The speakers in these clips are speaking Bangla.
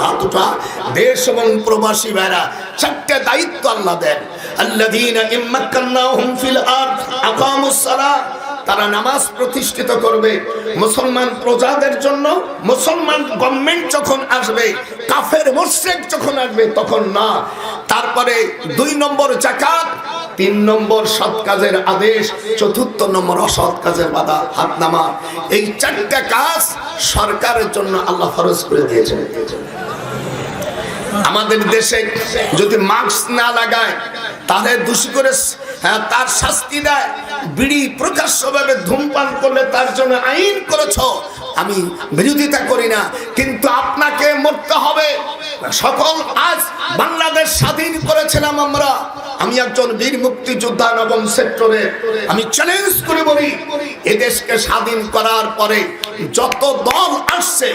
হাত উঠা। দেশ এবং প্রবাসী ভাইরা, চারটি দায়িত্ব আল্লাহ দেন। আল্লাযীনা ইম্মাক্কান্নাহুম ফিল আরদ আকামুস সালাহ, তারা নামাজ প্রতিষ্ঠিত করবে মুসলমান প্রজাদের জন্য। মুসলমান গভর্নমেন্ট যখন আসবে, কাফের মুশরিক যখন আসবে তখন না। তারপরে 2 নম্বর যাকাত, 3 নম্বর সৎ কাজের আদেশ, 4 নম্বর অসৎ কাজের বাধা, হাত নামা। এই 4টা কাজ সরকারের জন্য আল্লাহ ফরজ করে দিয়েছেন। আমাদের দেশে যদি মাস্ক না লাগায় তাহলে দোষী করে তার শাস্তি দেয়। বিড়ি প্রকাশ্যভাবে ধূমপান করলে তার জন্য আইন করেছো, আমি বিরোধিতা করি না, কিন্তু আপনাকে মরতে হবে। সকল আজ বাংলাদেশ স্বাধীন করেছিলাম আমরা। আমি একজন বীর মুক্তিযোদ্ধা নবম সেক্টরে, আমি চ্যালেঞ্জ করে বলি, এদেশকে স্বাধীন করার পরে যত দল আসছে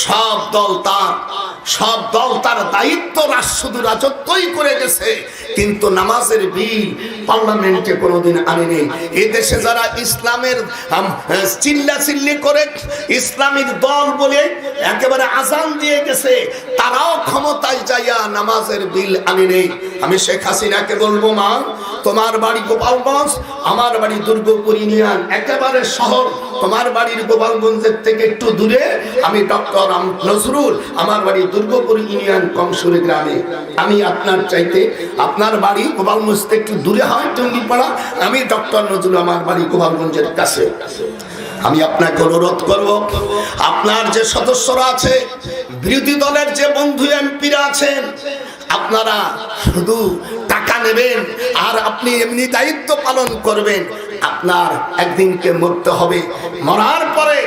সব দল তার দায়িত্ব শুধু রাজত্বই করে গেছে, কিন্তু নামাজের বিল পার্লামেন্টে কোনোদিন আনেনি। এদেশে যারা ইসলামের চিল্লাচিল্লি করে ইসলামিক দল বলে একেবারে আজান দিয়ে গেছে, তারাও ক্ষমতায় যাইয়া নামাজের বিল আনেনি। আমি শেখ হাসিনাকে বলবো, মা তোমার বাড়ি গোপালগঞ্জ, আমার বাড়ি দুর্গাপুর ইউনিয়ন, একেবারে শহর। তোমার বাড়ির গোপালগঞ্জের থেকে একটু দূরে আমি ডক্টর নজরুল, আমার বাড়ি দুর্গাপুর ইউনিয়ন কংসুরি গ্রামে। আমি আপনার চাইতে, আপনার বাড়ি গোপালগঞ্জ থেকে একটু দূরে হয় টঙ্গিপাড়া, আমি ডক্টর নজরুল, আমার বাড়ি গোপালগঞ্জের কাছে। আমি আপনাকে অনুরোধ করব, আপনার যে সদস্যরা আছে, বিরোধী দলের যে বন্ধু এমপিরা আছেন, আপনারা শুধু টাকা নেবেন আর আপনি এমনি দায়িত্ব পালন করবেন। আপনার একদিনকে মরতে হবে, মরার পরে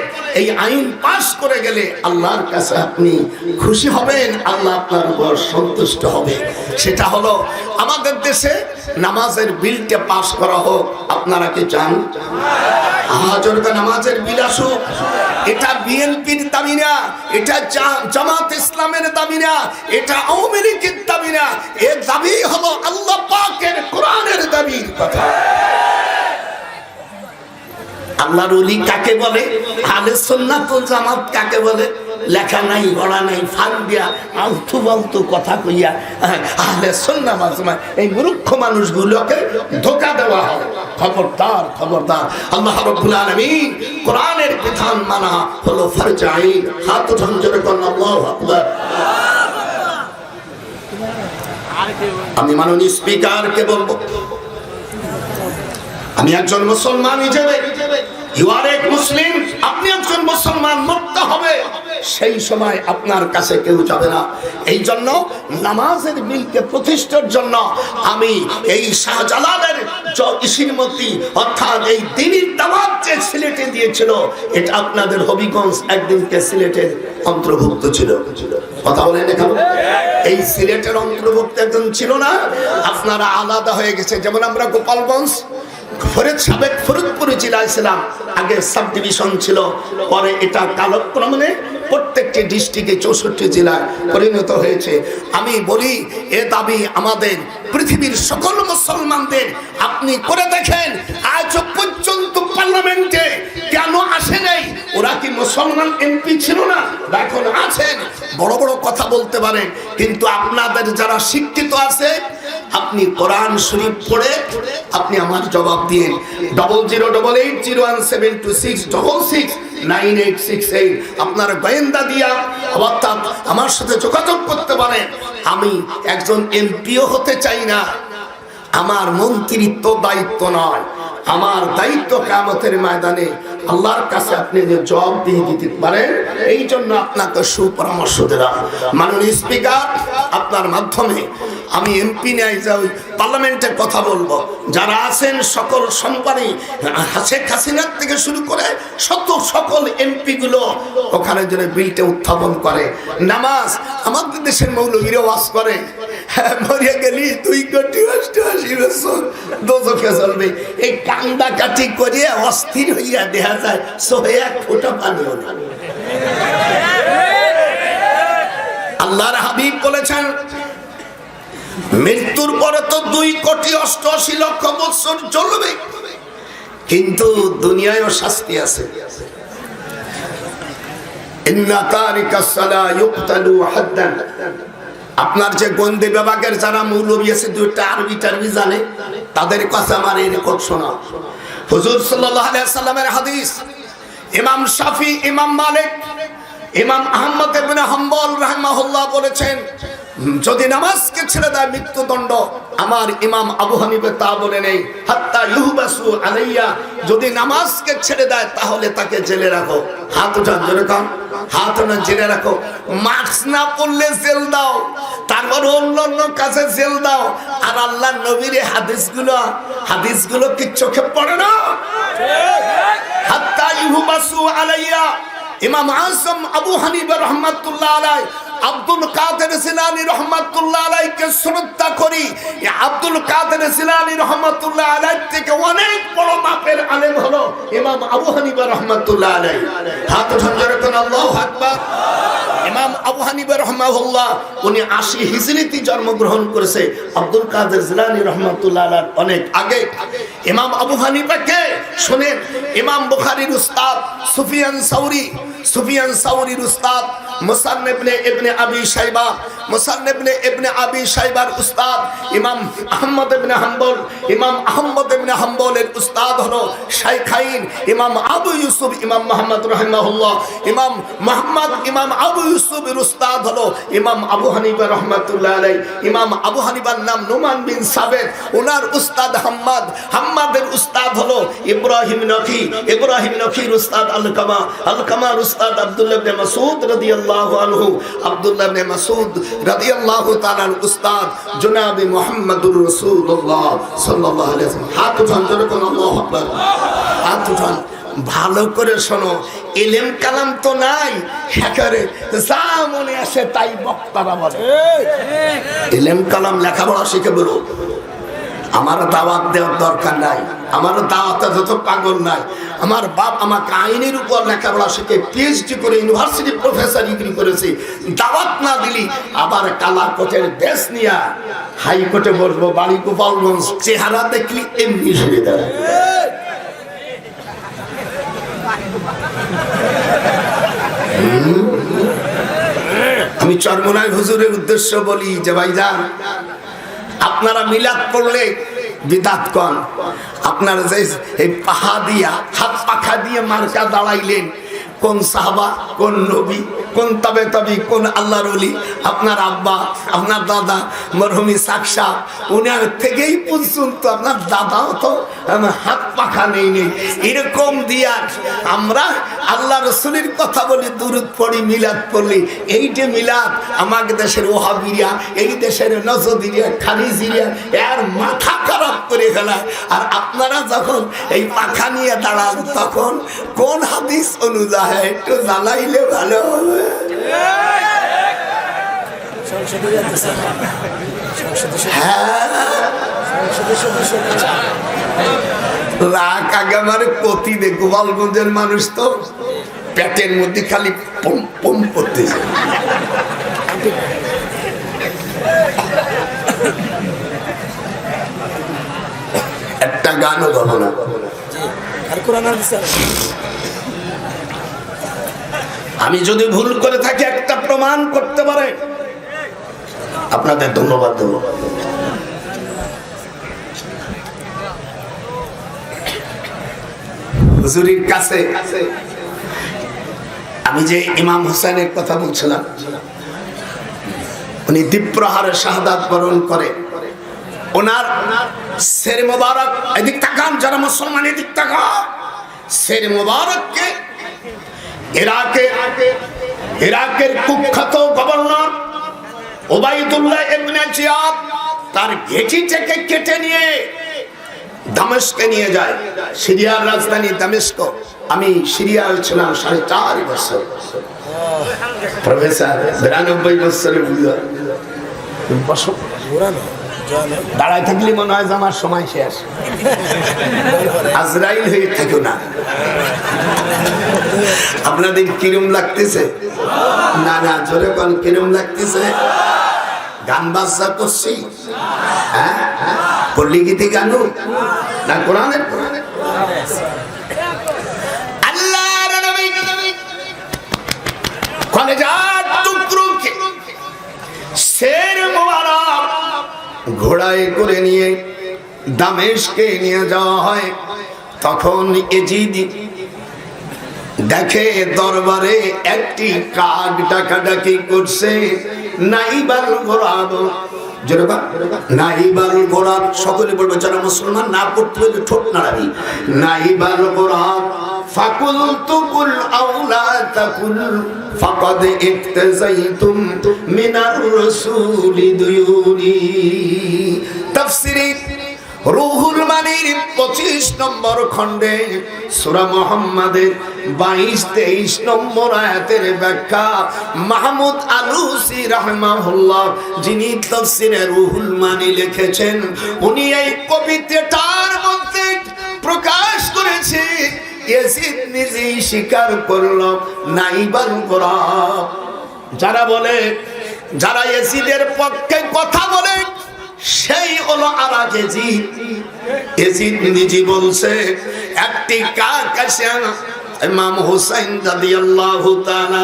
এই আইন পাশ করে গেলে আল্লাহর কাছে আপনি খুশি হবেন, আল্লাহ আপনার উপর সন্তুষ্ট হবে। সেটা হলো আমাদের দেশে নামাজের বিলটা পাশ করা হোক। আপনারা কি চান হাজারটা নামাজের বিল আসুক? এটা বিএনপির দাবি না, এটা জামাত ইসলামের দাবি না, এটা আওয়ামী লীগের দাবি না, এর দাবি হলো আল্লাহ পাকের কোরআনের দাবির কথা। আল্লাহর ওলি কাকে বলে, আহলে সুন্নাত ওয়াল জামাত কাকে বলে? লেখা নাই, পড়া নাই, ফান দিয়া আলতু ফালতু কথা কইয়া আহলে সুন্নাত ওয়াল জামাত এই মূর্খ মানুষগুলোকে ধোঁকা দেওয়া হয়। খবরদার, খবরদার। আল্লাহ রাব্বুল আলামিন কোরআনের বিধান মানা হলো ফরজ আইন। হাত উঠান জোরে করুন আল্লাহু আকবার। আমি মাননীয় স্পিকারকে বলবো, আমি একজন মুসলমান হিসেবে, ইউ আর এ মুসলিম, আপনি একজন মুসলমান, মরতে হবে। সেই সময় আপনার কাছে কেউ যাবে না। এই জন্য নামাজের বিলকে প্রতিষ্ঠার জন্য আমি এই শাহজালালের শ্রীমতী অর্থাৎ এই দিনের দাওয়াত যে সিলেটে দিয়েছিল, এটা আপনাদের হবিগঞ্জ একদিনকে সিলেটের অন্তর্ভুক্ত ছিল। কথা বলেন এখানে, এই সিলেটের অন্তর্ভুক্ত একজন ছিল না, আপনারা আলাদা হয়ে গেছে। যেমন আমরা গোপালগঞ্জ সাবেক ফরিদপুর জেলায় ছিলাম, আগে সাব ডিভিশন ছিল, পরে এটা কালক্রমে প্রত্যেকটি ডিস্ট্রিক্টে 64 জেলায় পরিণত হয়েছে। আমি বলি, এ দাবি আমাদের পৃথিবীর সকল মুসলমানদের। আপনি করে দেখেন, আজ পর্যন্ত পার্লামেন্টে কেন আসে নাই? ওরা কি মুসলমান এমপি ছিল না? এখন আছেন, বড় বড় কথা বলতে পারেন, কিন্তু আপনাদের যারা শিক্ষিত আছে, আপনি কোরআন শরীফ পড়ে আপনি আমার জবাব দিন। 0088017266669868 আপনার গোয়েন্দা দিয়া অর্থাৎ আমার সাথে যোগাযোগ করতে পারেন। আমি একজন এমপিও হতে চাই না, আমার মন্ত্রিত্ব দায়িত্ব নয়, আমার দায়িত্ব কিয়ামতের ময়দানে আল্লাহর কাছে আপনি যে জবাব দিয়ে দিতে পারেন। এই জন্য আপনাকে সুপরামর্শ দিলাম। মাননীয় স্পিকার, আপনার মাধ্যমে আমি এমপি নাই যাই পার্লামেন্টের কথা বলবো। যারা আছেন সকল সম্পাদী, শেখ হাসিনার থেকে শুরু করে সকল এমপি গুলো ওখানে যেন বিলটা উত্থাপন করে। নামাজ আমাদের দেশের মৌলবীরা ওয়াজ করে, মরে গেলি 2 কোটি 88 বছর দোজখে চলবে। এই কান্দা কাটি করিয়া অস্থির হইয়া দেখা যায় সোহে 1 ফোঁটা পানিও না। আল্লাহর হাবিব বলেছেন, মৃত্যুর পরে তো 2 কোটি 88 লক্ষ বছর চলবে, কিন্তু দুনিয়ায়ও শাস্তি আছে। ইন্না তারিকাস সালা ইউকতালু হাদ্দান। আপনার যে গন্ডি বিভাগের যারা মৌলবী আছে, দুইটা আরবি টারবি জানে, তাদের কাছে আমার এই রেকর্ড শোনা। হুজুর সাল্লাল্লাহু আলাইহি সাল্লামের হাদিস, ইমাম শাফি, ইমাম মালিক, ইমাম আহমদ ইবনে হাম্বল রাহিমাহুল্লাহ বলেছেন, যদি নামাজকে ছেড়ে দেয় মৃত্যুদণ্ড। আমার ইমাম আবু হানিফা তা বলে নেই, হাত্তা ইউহবাসু আলাইয়া, যদি নামাজকে ছেড়ে দেয় তাহলে তাকে জেলে রাখো। হাত উঠান, জোরে কান, হাত উঠান, জেলে রাখো। মাস্ক না পড়লে জেল দাও, তারপর অন্য অন্য কাজে জেল দাও। আর আল্লাহর নবীর হাদিসগুলো কি চোখে পড়ে না? হাত্তা ইউহবাসু আলাইয়া। ইমাম আযম আবু হানিফা রাহমাতুল্লাহ আলাইহি আব্দুল কাদের জিলানী রাহমাতুল্লাহ আলাইহিকে শ্রদ্ধা করি। আব্দুল কাদের জিলানী রাহমাতুল্লাহ আলাইহি থেকে অনেক বড় মাপের আলেম হলো ইমাম আবু হানিফা রাহমাতুল্লাহ আলাইহি। হাত উঠান, জোরে বলুন আল্লাহু আকবার। ইমাম আবু হানিফা রাহমাহুল্লাহ উনি 80 হিজরিতে জন্মগ্রহণ করেছে। আব্দুল কাদের জিলানী রাহমাতুল্লাহ আলাইহি অনেক আগে। ইমাম আবু হানিফাকে শুনেন, ইমাম বুখারীর উস্তাদ সুফিয়ান সাউরির উস্তাদ মুসান্নিফ ইবনে আবি শাইবা, ইবনে আবি শাইবার উস্তাদ ইমাম আহমদ ইবনে হাম্বলের উস্তাদ হলো শাইখাইন ইমাম আবু ইউসুফ, ইমাম মুহাম্মদ রাহিমাহুল্লাহ। ইমাম আবু ইউসুফের উস্তাদ হলো ইমাম আবু হানিফা রাহমাতুল্লাহ আলাইহি। ইমাম আবু হানিফার নাম নুমান বিন সাবেত, ওনার উস্তাদ হাম্মাদের উস্তাদ হলো ইব্রাহিম নখীর উস্তাদ আলকামার উস্তাদ আব্দুল্লাহ ইবনে মাসউদ রাদিয়াল্লাহু আনহু, আব্দুল্লাহ ইবনে মাসউদ রাদিয়াল্লাহু তাআলার উস্তাদ জনাবে মুহাম্মদুর রাসূলুল্লাহ সাল্লাল্লাহু আলাইহি ওয়াসাল্লাম। হাত উঠান, জোরে বলুন আল্লাহু আকবার। হাত উঠান, ভালো করে শোনো। ইলম কালাম তো নাই, একেবারে যা মনে আসে তাই বক্তারা বলে। ইলম কালাম লেখাপড়া শিখে বলো। আমার দাওয়াত দেওয়ার দরকার নাই, আমার দাওয়াতে যত পাগল নাই। আমার বাপ আমাকে আইনের উপর লেখাপড়া শিখে পিএইচডি করে ইউনিভার্সিটি প্রফেসর ডিগ্রি করেছি। দাওয়াত না দিলি আবার কালা কোটের বেশ নিয়া হাইকোর্টে বসবো, বাড়ি গোপালগঞ্জ, চেহারা দেখলি এমনি সুবিধা। আমি চরমোনাই হুজুরের উদ্দেশ্য বলি যে ভাইজান, আপনারা মিলাদ পড়লে বিদাত কন। আপনারা যে এই পাহা দিয়া, হাত পাখা দিয়ে মার্কা দাঁড়াইলেন, কোন সাহাবা, কোন নবী, কোন তাবে কোন আল্লাহর ওলি, আপনার আব্বা, আপনার দাদা মরহুমি সাকসা, উনার থেকেই পর্যন্ত আপনার দাদাও তো হাত পাখা নেই। এরকম দিয়া আমরা আল্লাহ রসুলের কথা বলি, দুরূদ পড়ি, মিলাদ পড়লি। এইটা মিলাদ আমাকে দেশের ওহাবিরা, এই দেশের নজদিরিয়া, খারিজিরিয়া এর মাথা খারাপ করে ফেলায়। আর আপনারা যখন এই পাখা নিয়ে দাঁড়ান, তখন কোন হাদিস অনুযায়ী একটু জানাইলে ভালো হবে। রাগ আগে আমার পতি দে, গোপালগঞ্জের মানুষ তো পেটের মধ্যে খালি পম পম করতেছে। একটা গানও গাবো না। আমি যদি ভুল করে থাকি একটা প্রমাণ করতে পারে, আপনাদের ধন্যবাদ দেব। হুজুরের কাছে আমি যে ইমাম হোসেনের কথা বলছিলাম, উনি দ্বীপ্রহারে শাহাদাত বরণ করে। ওনার শের মোবারক, এদিক তাকান যারা মুসলমান, এদিক তাকান। শের মোবারককে ইরাকের কুখ্যাত গভর্নর ওবাইদুল্লাহ ইবনে জিয়াদ তার ঘেঁটি থেকে কেটে নিয়ে দামেস্কে নিয়ে যায়, সিরিয়ার রাজধানী দামেস্ক। আমি সিরিয়ায় ছিলাম 4.5 বছর। প্রফেসর 92 বছরের দাঁড়ায় থাকলে মনে হয় যে আমার সময় শেষ। আজরাইল হয়ে থাকো না। আপনাদের কিরম লাগতেছে? না না, জোরে কোন কিরম লাগতেছে? গান বাজনা করছি, হ্যাঁ পল্লী গীতি গান না কোরআনের? ঘোড়ায় করে নিয়ে দামেস্কে নিয়ে যাওয়া হয়। তখন এজিদ দেখে দরবারে একটি কাক ডাকাডাকি করছে, নাইবাল গোরাব, নাইবাল গোরাব। সকলে বলবে যারা মুসলমান না পড়তে হলে ঠোঁট নাড়াবি। নাইবাল গোরাব ফাকুলতু কুল আওলা তাকুল ফাকাদ ইক্তাযাইতুম মিনার রাসূলি দুয়ুনি। তাফসীরে রুহুল মানির 25 নম্বর খণ্ডে সূরা মুহাম্মাদের 22-23 নম্বর আয়াতের ব্যাখ্যা মাহমুদ আলুসি রাহমাহুল্লাহ, যিনি তাফসীরে রুহুল মানি লিখেছেন, উনি এই কবিতাটার মধ্যে প্রকাশ করেছে ইয়াজিদ নিজেই স্বীকার করল নাইবাল গোরাব। যারা বলে, যারা ইয়াজিদের পক্ষে কথা বলে সেই হলো আরাক ইয়াজিদ। ইয়াজিদ নিজে বলছে একটি কাক আসে ইমাম হুসাইন রাদিয়াল্লাহু তাআলা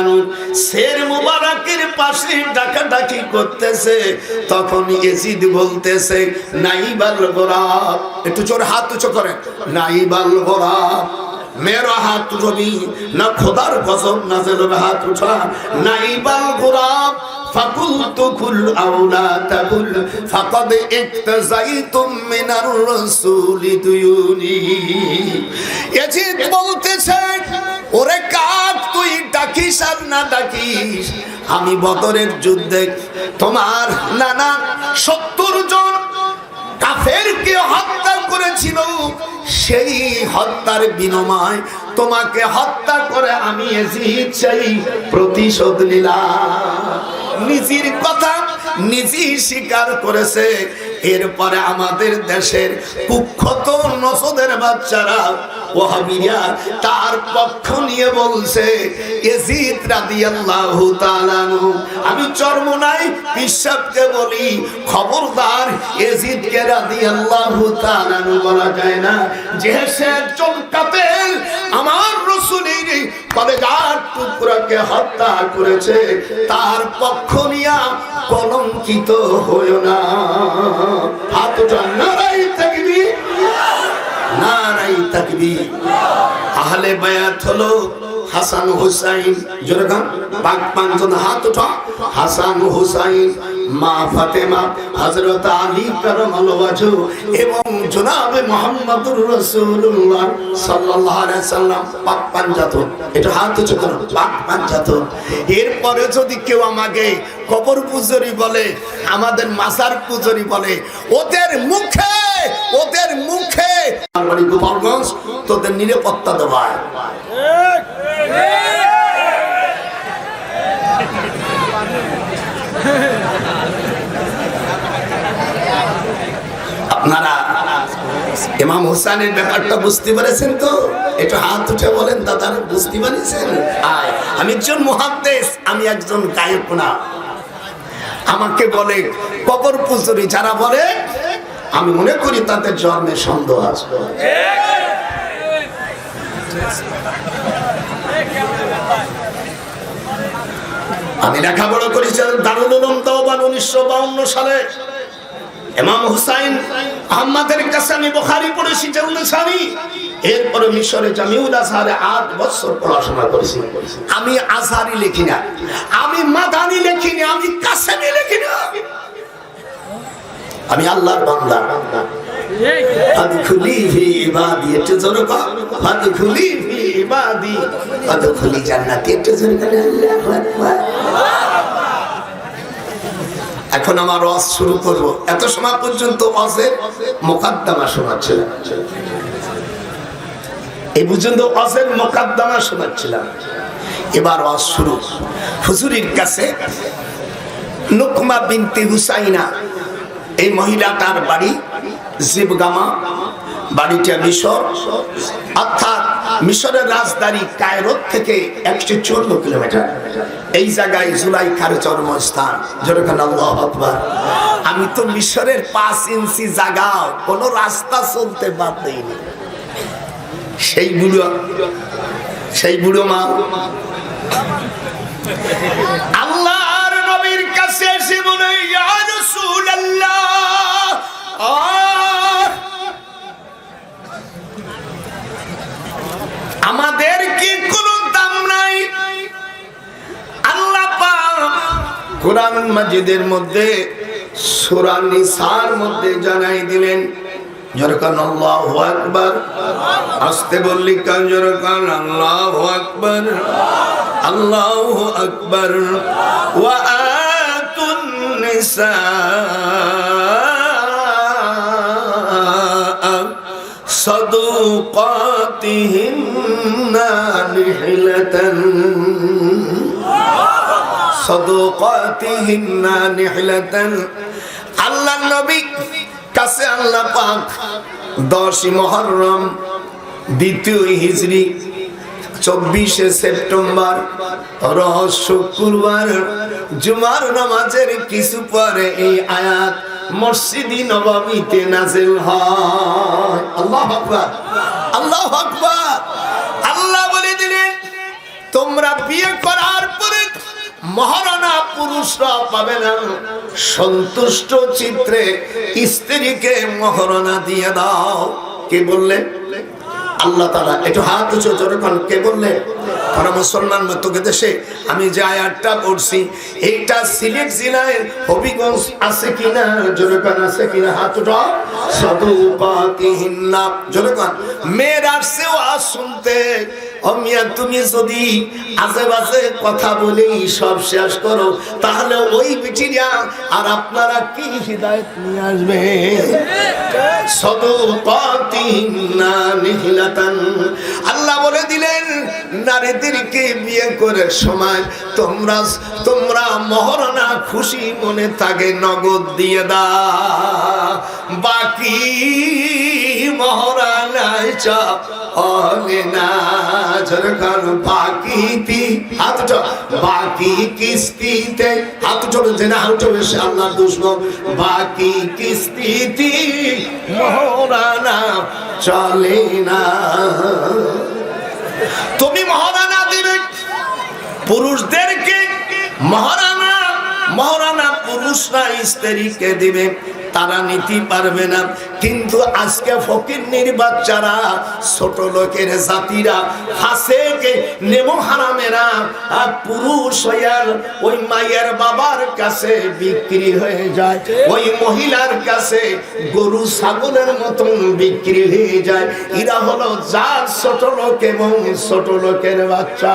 শের মুবারকের পাশে ডাকাডাকি করতেছে। তখন ইয়াজিদ বলতেছে নাইবাল গোরাব, একটু জোরে হাত উঁচু করেন, নাইবাল গোরাব मेरा हाथ उठोगी ना खुदार कसम ना जलर हाथ उठा नाइबाल गुराब फाकुलतु कुल औला तकुल फाकद इक्तजाइतुम मिनार রাসূলি দুয়ুনি। ইয়াজিদ বলতেছে ওরে কাক তুই ডাকিস আর না ডাকিস, আমি বদরের যুদ্ধে তোমার নানা 70 জন কাফেরকে হত্যা করেছিল, সেই হত্যার বিনিময় তোমাকে হত্যা করে আমি ইয়াজিদ সেই প্রতিশোধ নিলাম। নিজের কথা নিজেই স্বীকার করেছে। এরপরে আমাদের দেশের কুখ্যাত নসদের বাচ্চারা ওয়াহাবিরা তার পক্ষ নিয়ে বলছে ইয়াজিদ রাদিয়াল্লাহু তাআলা আনহু। আমি চরমোনাই পিসাবকে বলি খবরদার ইয়াজিদকে রাদিয়াল্লাহু তাআলা আনহু বলা যায় না, যে সে একজন কাফের আমার রাসূলের কলেজার টুকরাকে হত্যা করেছে, তার পক্ষ নিয়ে কলঙ্কিত হয়ো না। হাত উঠান, নারাই তাকবীর, নারাই তাকবীর। আহলে বায়াত হলো হাসান হুসাইন, জোরে গান, পাক পাঁচজন হাত উঠা, হাসান হুসাইন, মা ফাতেমা, হযরত আলী কারামাল্লাহু ওয়াজহু এবং জনাবে মুহাম্মদুর রাসূলুল্লাহ সাল্লাল্লাহু আলাইহি সাল্লাম পাক পাঞ্জাতন। এটা হাত উঁচু করুন, পাক পাঞ্জাতন। এরপরে যদি কেউ আমাকে কবর পূজারি বলে, আমাদের মাজার পূজারি বলে, ওদের মুখে আমার বাড়ি গোপালগঞ্জ, তোদের নিরাপত্তা দেওয়া। আপনারা ইমাম হুসাইনের ব্যাপারটা বুঝতে পেরেছেন তো? একটু হাত উঠে বলেন দাদা, বুঝতে পেরেছেন? আমি একজন মুহাদ্দিস, আমি একজন গায়ক না। আমাকে বলে কবর পূজারি যারা বলে, আমি মনে করি তাদের জন্মে সন্দেহ আছে। আমি লেখাপড়া করেছি দারুল উলুম দেওবন্দ 1952 সালে। ইমাম হুসাইন আহমদের কাছে আমি বুখারী পড়েছি, জালসানি। এরপরে মিশরে জামিউল আজহারে 8 বছর পড়াশোনা করেছি। আমি আজহারি লিখি না, আমি মাদানি লিখি না, আমি কাসেমি লিখি না, আমি আল্লাহর বান্দা। ফাদখুলি ফি ইবাদি, একটু জোরে কর, ফাদখুলি ফি ইবাদি ফাদখুলি জান্নাতি, একটু জোরে করে আল্লাহু আকবার। এখন আমার ওয়াজ শুরু করব। এত সময় পর্যন্ত ওয়াজের মুকাদ্দমা শোনাচ্ছিলাম, এই পর্যন্ত ওয়াজের মুকাদ্দমা শোনাচ্ছিলাম। এবার ওয়াজ শুরু। হুজুরের কাছে লুকমা বিনতে হুসাইনা, এই মহিলাটার বাড়ি জিবগামা, বাড়িটা মিশর, অর্থাৎ মিশরের রাজধানী কায়রো থেকে 114 কিলোমিটার। এই জায়গায় জুলাইখার জন্মস্থান। যেরকম আল্লাহু আকবার। আমি তো মিশরের 5 ইঞ্চি জায়গা কোনো রাস্তা চলতে বাদ দেইনি। সেই বুড়ো মা আল্লাহর নবীর কাছে এসে বলে, ইয়া রাসূলুল্লাহ আমাদের কি কোনো দাম নাই? আল্লাহ পাক কোরআন মাজিদের মধ্যে সূরা নিসার মধ্যে জানাই দিলেন, জোরকান আল্লাহু আকবার, আস্তে বললি কান জোরকান আল্লাহু আকবার, আল্লাহু আকবার। ওয়া আতুন নিসা সাদুকাতিহিন্না নিহলাতান, সাদুকাতিহিন্না নিহলাতান। আল্লাহ নবী কাছে আল্লাহ পাক 10 মুহররম 2 হিজরি 24 সেপ্টেম্বর রোজ শুক্রবার জুমার নামাজের কিছু পরে এই আয়াত মসজিদে নববীতে নাযিল হয়। আল্লাহু আকবার, আল্লাহু আকবার। আল্লাহ বলে দিলেন, তোমরা বিয়ে করার পরে মহারানা পুরুষরা পাবে না, সন্তুষ্ট চিত্রে স্ত্রীকে মহারানা দিয়ে দাও। কে বললেন? আল্লাহ তাআলা। একটু হাত উঁচু জোরে কোন কে বললেন? আমরা মুসলমান মতকে দেশে আমি যে আয়াতটা পড়ছি এইটা সিলেট জেলায় হবিগঞ্জ আছে কিনা জোরে কোন, আছে কিনা হাত উঠাও। সাদুকাতিহিন্না জোরে কোন। মেয়েরা সেও শুনতে অমিয়া তুমি যদি আশেপাশে কথা বলে সব শেষ করো তাহলে ওই বিটিরা আর আপনারা কি হিদায়াত নিয়ে আসবে? সাদুকাতিহিন্না নিহলাতান। আল্লাহ বলে দিলেন, নারীদেরকে বিয়ে করে সময় তোমরা মহারানা খুশি মনে থাকে নগদ দিয়ে দাও, বাকি মহারানায় চাপ হবে না। ঝরকার বাকিতি হাত উঠো, বাকি কিস্তিতে হাত উঠো, জেনা উঠো আল্লাহ দুশ্মন। বাকি কিস্তিতে মহারানা চলে না। তুমি মহারানা দিবে পুরুষদেরকে, মহারানা পুরুষরা স্ত্রীকে দিবে, তারা নিতে পারবে না। কিন্তু আজকে ফকিন্নির বাচ্চারা, ছোট লোকের জাতিরা, ফাসেকে নেমো হারামেরা পুরুষ হইয়ার ওই মায়ের বাবার কাছে বিক্রি হয়ে যায়, ওই মহিলার কাছে গরু ছাগলের মতন বিক্রি হয়ে যায়। এরা হলো যার ছোট লোক এবং ছোট লোকের বাচ্চা।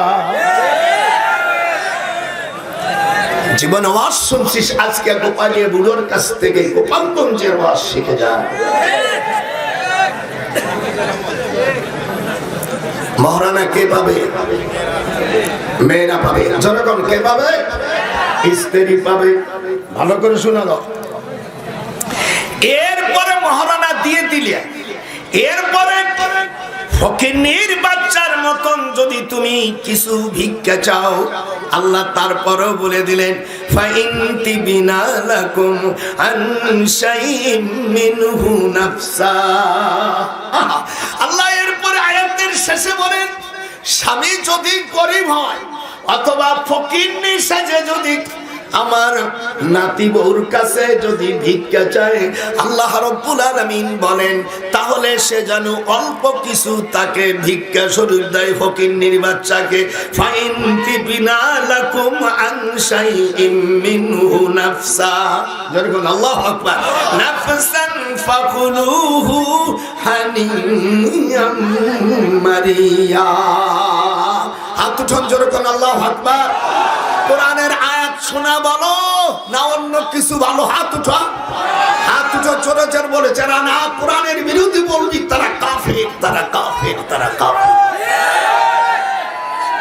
জীবন ওয়াজ শুনছিস, আজকে গোপালিয়া বুড়োর কাছ থেকে গোপালগঞ্জের ওয়াজ শিখে যা। মহারানা কে পাবে? মেয়েরা পাবে। জনগণ কে পাবে? স্ত্রী পাবে। ভালো করে শোনালো। এরপরে মহারানা দিয়ে দিলে, এরপরে ফকিন্নির বাচ্চার মতন যদি তুমি কিছু ভিক্ষা চাও, আল্লাহ তারপরেও বলে দিলেন, ফাইনতি বিনালাকুম আন শাইইম মিনহু নাফসা। আল্লাহ এরপরে আয়াতের শেষে বলেন, স্বামী যদি গরিব হয় অথবা ফকিন্নি সাজে যদি আমার নাতি বউর কাছে যদি ভিক্ষা চায়, আল্লাহ রাব্বুল আলামিন বলেন তাহলে সে যেন অল্প কিছু তাকে ভিক্ষা স্বরূপ দেয় ফকিন্নির বাচ্চাকে। ফাইনতি বিনালাকুম আন শাইইম মিনহু নাফসা। যখন আল্লাহু আকবার, নাফসান ফাকুলুহু হানিয়াম মারিয়া। হাত উঠান যখন আল্লাহু আকবার। কোরআনের আয়াত শোনা ভালো না অন্য কিছু ভালো? হাত উঠা, হাত উঠা। জোরে জোরে বলে যারা না কোরআনের বিরোধী বলবি তারা কাফের, তারা কাফের, তারা কাফের।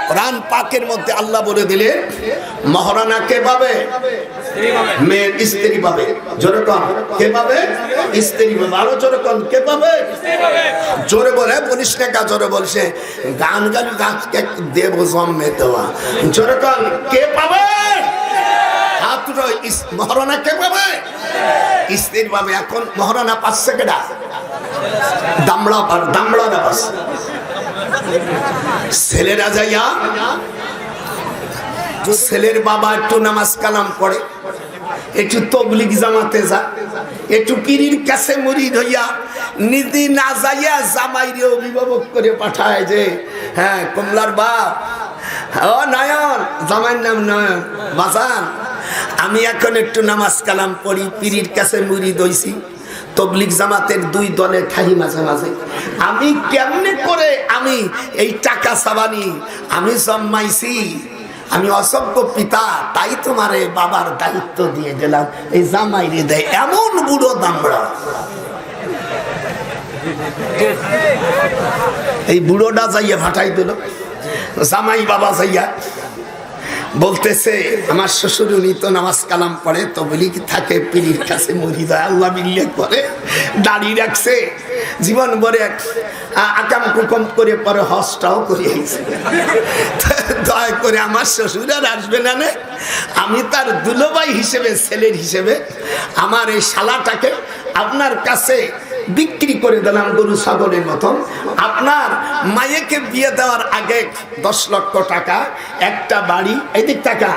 কোরআন পাকের মধ্যে আল্লাহ বলে দিলে মহারানা কে পাবে? মেয়ের স্ত্রী পাবে। জোরে কন কে পাবে? স্ত্রী পাবে। আরো জোরে কন কে পাবে? জোরে বলে বলিস না, কা জোরে বলছে গান গান গাছকে দেব জন্মে দেওয়া। জোরে কন কে পাবে? হাত উঠো। মহারানা কে পাবে? স্ত্রী পাবে। এখন মহারানা পাচ্ছে কেডা? দামড়া দামড়ারা পাচ্ছে। ছেলেরা যাইয়া, ছেলের বাবা একটু নামাজ কালাম পড়ে, একটু তবলিগ জামাতে যা, একটু পীরের কাছে মুরিদ হইয়া নিজে না যাইয়া জামাইরে অভিভাবক করে পাঠায় যে হ্যাঁ কমলার বাপ ও নয়ন, জামাইয়ের নাম নয়ন, বাজান আমি এখন একটু নামাজ কালাম পড়ি, পীরের কাছে মুরিদ হইছি। তবলিগ জামাতের দুই দলে ঠাই মাঝে মাঝে আমি কেমনে করে আমি এই টাকা সাবানি আমি জন্মাইছি, আমি অসভ্য পিতা, তাই তোমারে বাবার দায়িত্ব দিয়ে দিলাম, এই জামাইরে দেয় এমন বুড়ো দামড়া। এই বুড়োটা যাইয়া ফাটাই দিল, জামাই বাবা যাইয়া বলতেছে আমার শ্বশুর উনি তো নামাজ কালাম পড়ে, তো বলি কি থাকে পীরের কাছে মরি যায়, আল্লাহ বিল্লে করে দাড়ি রাখছে, জীবন ভরে আকাম কুকম করে পরে হজটাও করে আইছে। দয়া করে আমার শ্বশুর আর আসবে না, আমি তার দুলোভাই হিসেবে, ছেলের হিসেবে আমার এই শালাটাকে আপনার কাছে বিক্রি করে দিলাম গরু ছাগলের মতন। আপনার মায়েকে বিয়ে দেওয়ার আগে 10 লক্ষ টাকা, একটা বাড়ি, এদিক টাকা,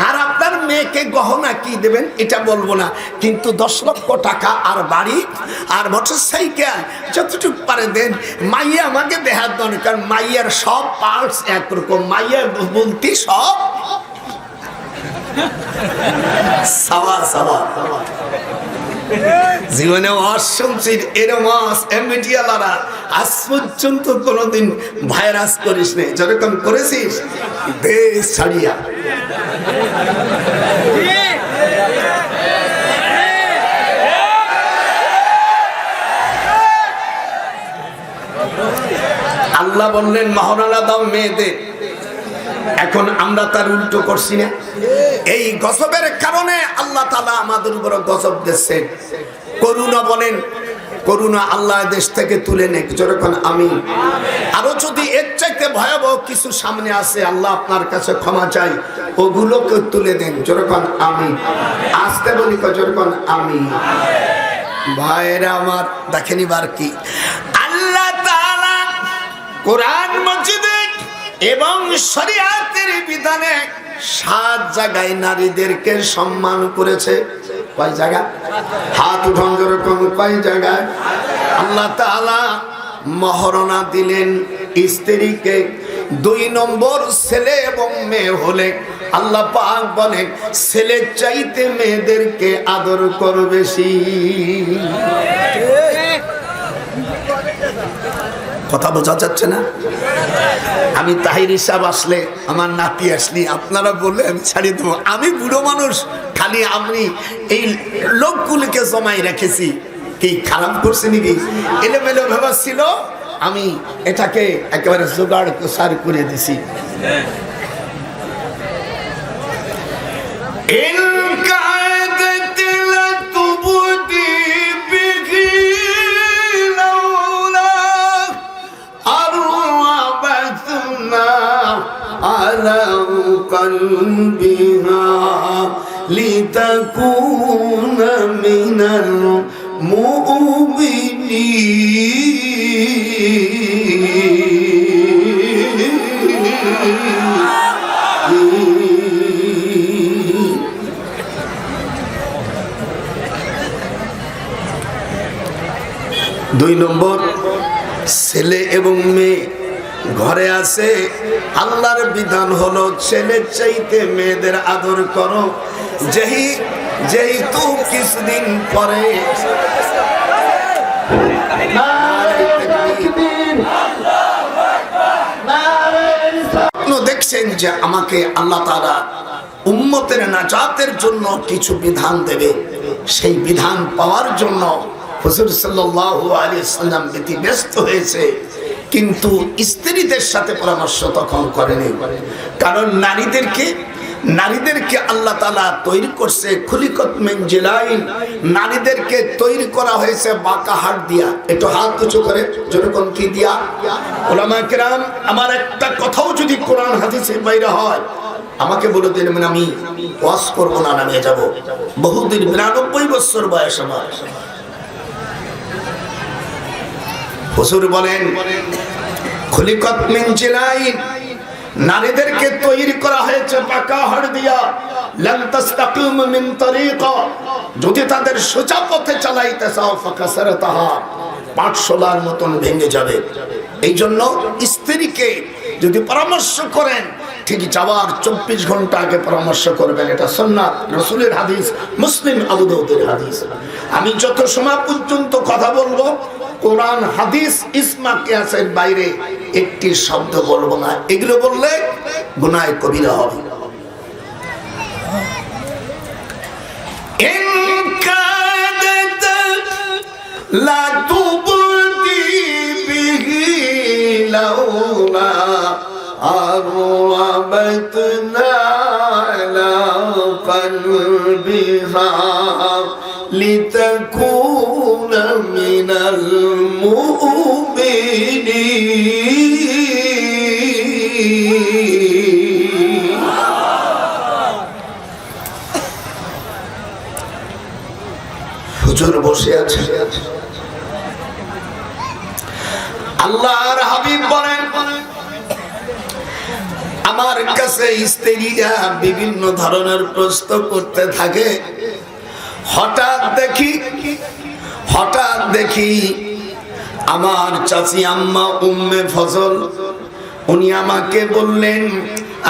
আর আপনার মেয়েকে গহনা কি দেবেন এটা বলবো না, কিন্তু 10 লক্ষ টাকা আর বাড়ি আর মোটরসাইকেল যতটুকু পারে দেন। মাইয়া আমাকে দেখার দরকার, মাইয়ার সব পার্টস একরকম, মাইয়া বলতে সব সাওয়া সাওয়া। জীবনে অসংসির এরম মিডিয়ালারা আজ পর্যন্ত কোনোদিন ভাইরাস করিস নে, যেরকম করেছিস দেশ ছাড়িয়া। আল্লাহ বললেন মহারানা দাও মেয়েদের, এখন আমরা তার উল্টো করছি না। এই গজবের কারণে আল্লাহ তাআলা আমাদের উপর গজব দিচ্ছে। করুণা বলেন, করুণা আল্লাহ দেশ থেকে তুলে নেক, যখন আমি আরো যদি এর চাইতে ভয়াবহ কিছু সামনে আসে আল্লাহ আপনার কাছে ক্ষমা চাই, ওগুলোকে তুলে দেন, যখন আমি আসতে বলি যখন আমি। ভাইরা আমার দেখেনি বার কি আল্লাহ তাআলা কোরআন মাজিদে এবং শরীয়তের বিধানে 7 জায়গায় নারীদেরকে সম্মান করেছে। কয় জায়গা? হাত উঠান যেরকম, কয় জায়গায়? আল্লাহ তাআলা মহারণা দিলেন স্ত্রীকে। 2 নম্বর ছেলে এবং মেয়ে হলে আল্লাহ পাক বলেন ছেলের চাইতে মেয়েদেরকে আদর করবে বেশি। কথা বোঝা যাচ্ছে না? আমি তাহির সাহেব আসলে, আমার নাতি আসলি, আপনারা বললে আমি ছাড়িয়ে দেবো। আমি বুড়ো মানুষ, খালি আমি এই লোকগুলিকে জমাই রেখেছি, কি খারাপ করছে নাকি? এলোমেলো ভেবা ছিল, আমি এটাকে একেবারে জোগাড় সার করে দিছি। قلبها لتكون من المؤمنين। 2 নম্বর ছেলে এবং মেয়ে ঘরে আছে, আল্লাহর বিধান হলো ছেলের চাইতে মেয়েদের আদর করো। যেহেতু কিছুদিন পরে দেখছেন যে আমাকে আল্লাহ তাআলা উম্মতের নাজাতের জন্য কিছু বিধান দেবে, সেই বিধান পাওয়ার জন্য হুজুর সাল্লাল্লাহু আলাইহি ওয়াসাল্লাম ব্যস্ত হয়েছে, কিন্তু স্ত্রীদের সাথে পরামর্শ তখন করেনি। কারণ নারীদেরকে আল্লাহ তাআলা তৈরি করছে খুলিকত মিন জিলাইন, নারীদেরকে তৈরি করা হয়েছে বাঁকা হাত দিয়া। একটু হাত উঁচু করে যেরকম কি দিয়া? ওলামায়ে কেরাম, আমার একটা কথাও যদি কোরআন হাদিসের বাইরে হয় আমাকে বলে দিলেন, আমি ওয়াজ করবো না, নামিয়ে যাবো। বহুদিন 92 বছর বয়স আমার। হুজুর বলেন খুলিকত মিন জিলাইন, নারীদেরকে তৈরি করা হয়েছে বাঁকা হাড় দিয়া। লান তাসতাকিম মিন তরিকা, যদি তাদের সোজা পথে চালাইতে চাও ফাকাসারাতাহা, পাঠশালার মতন ভেঙে যাবে। এই জন্য স্ত্রীকে যদি পরামর্শ করেন ঠিক যাওয়ার 24 ঘন্টা আগে পরামর্শ করবেন, এটা সুন্নাত রাসূলের হাদিস, মুসলিম আবু দাউদের হাদিস। আমি যত সময় পর্যন্ত কথা বলবো কোরআন হাদিস ইসমা কিয়াসের বাইরে একটি শব্দ বলবো না, এগুলো বললে গুনাহ কবিরা হবে। لا تبدي به لولا أربتنا على قلبها لتكون من المؤمنين. হুজুর বসে আছে, আল্লাহর হাবিব বলেন আমার কাছে স্ত্রীরা বিভিন্ন ধরনের প্রশ্ন করতে থাকে। হঠাৎ দেখি আমার চাচি আম্মা উম্মে ফজল, উনি আমাকে বললেন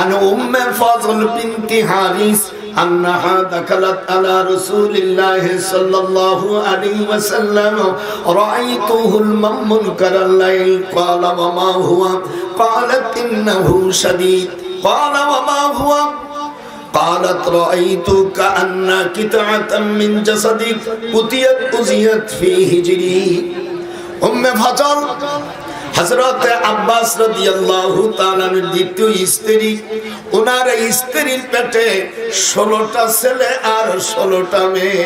আনা উম্মে ফজল বিনতি হারিস أنها دخلت على رسول الله صلى الله عليه وسلم رأيته المنكر الليل قال وما هو قالت إنه شديد قال وما هو قالت رأيت كأن قطعة من جسدك أزيت في هجري. أم فضل হযরত আব্বাস রাদিয়াল্লাহু তাআলার দ্বিতীয় স্ত্রী, ওনার স্ত্রীর পেটে 16টা ছেলে আর 16টা মেয়ে।